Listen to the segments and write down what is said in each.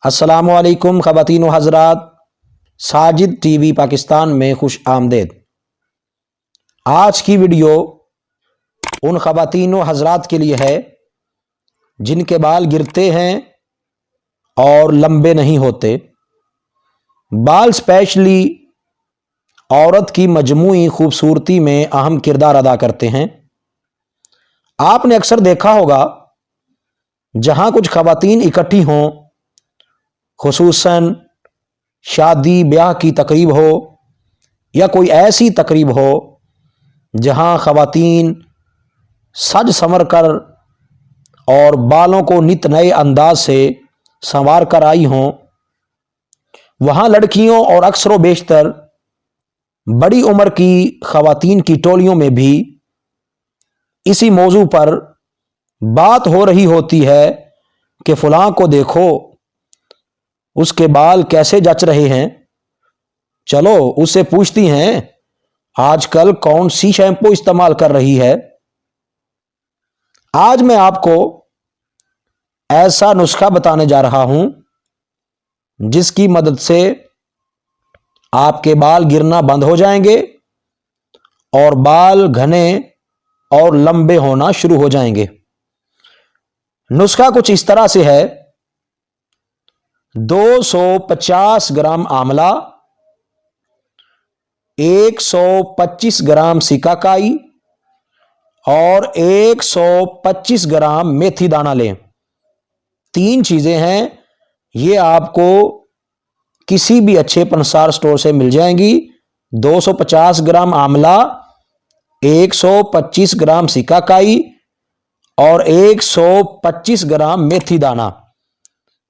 अस्सलामुअलैकुम ख़वातीन व हज़रात, साजिद टीवी पाकिस्तान में खुश आमदेद। आज की वीडियो उन ख़वातीन व हज़रात के लिए है जिनके बाल गिरते हैं और लंबे नहीं होते। बाल स्पेशली औरत की मजमूई खूबसूरती में अहम किरदार अदा करते हैं। आपने अक्सर देखा होगा जहां कुछ ख़वातीन इकट्ठी हों, खुसूसन शादी ब्याह की तकरीब हो या कोई ऐसी तकरीब हो जहां ख़वातीन सज संवर कर और बालों को नित नए अंदाज से संवार कर आई हों, वहां लड़कियों और अक्सर बेशतर बड़ी उम्र की ख़वातीन की टोलियों में भी इसी मौजू पर बात हो रही होती है कि फलां को देखो, उसके बाल कैसे जच रहे हैं। चलो उससे पूछती हैं आजकल कौन सी शैम्पू इस्तेमाल कर रही है। आज मैं आपको ऐसा नुस्खा बताने जा रहा हूं जिसकी मदद से आपके बाल गिरना बंद हो जाएंगे और बाल घने और लंबे होना शुरू हो जाएंगे। नुस्खा कुछ इस तरह से है: 250 ग्राम आंवला, 125 ग्राम सिकाकाई और 125 ग्राम मेथी दाना लें। 3 चीजें हैं, ये आपको किसी भी अच्छे पंसार स्टोर से मिल जाएंगी। 250 ग्राम आंवला, 125 ग्राम सिकाकाई और 125 ग्राम मेथी दाना।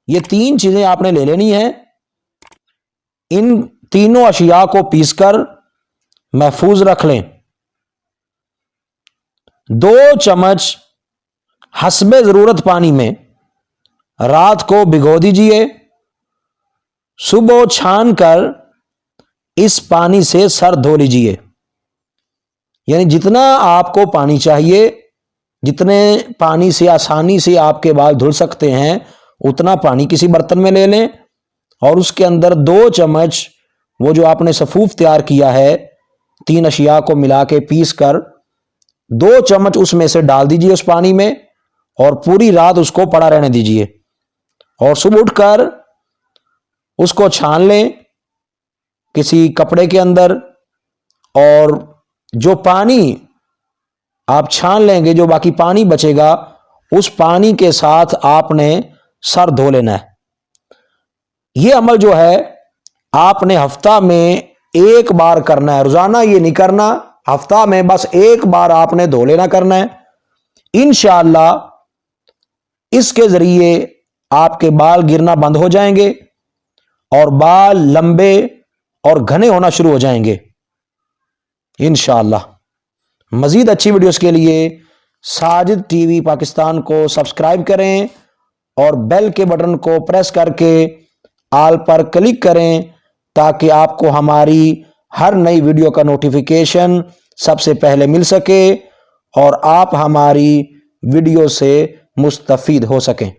ये 3 चीजें आपने ले लेनी है। इन तीनों अशिया को पीसकर महफूज रख लें। 2 चम्मच हस्बे जरूरत पानी में रात को भिगो दीजिए। सुबह छान कर इस पानी से सर धो लीजिए। यानी जितना आपको पानी चाहिए, जितने पानी से आसानी से आपके बाल धुल सकते हैं, उतना पानी किसी बर्तन में ले लें और उसके अंदर 2 चम्मच वो जो आपने सफूफ तैयार किया है, 3 अशिया को मिला के पीस कर 2 चम्मच उसमें से डाल दीजिए उस पानी में और पूरी रात उसको पड़ा रहने दीजिए। और सुबह उठकर उसको छान लें किसी कपड़े के अंदर, और जो पानी आप छान लेंगे, जो बाकी पानी बचेगा, उस पानी के साथ आपने सर धो लेना है। यह अमल जो है आपने हफ्ता में 1 बार करना है, रोजाना ये नहीं करना। हफ्ता में बस 1 बार आपने धो लेना करना है। इंशाअल्लाह इसके जरिए आपके बाल गिरना बंद हो जाएंगे और बाल लंबे और घने होना शुरू हो जाएंगे इंशाअल्लाह। मजीद अच्छी वीडियोस के लिए साजिद टीवी पाकिस्तान को सब्सक्राइब करें और बेल के बटन को प्रेस करके आल पर क्लिक करें ताकि आपको हमारी हर नई वीडियो का नोटिफिकेशन सबसे पहले मिल सके और आप हमारी वीडियो से मुस्तफीद हो सकें।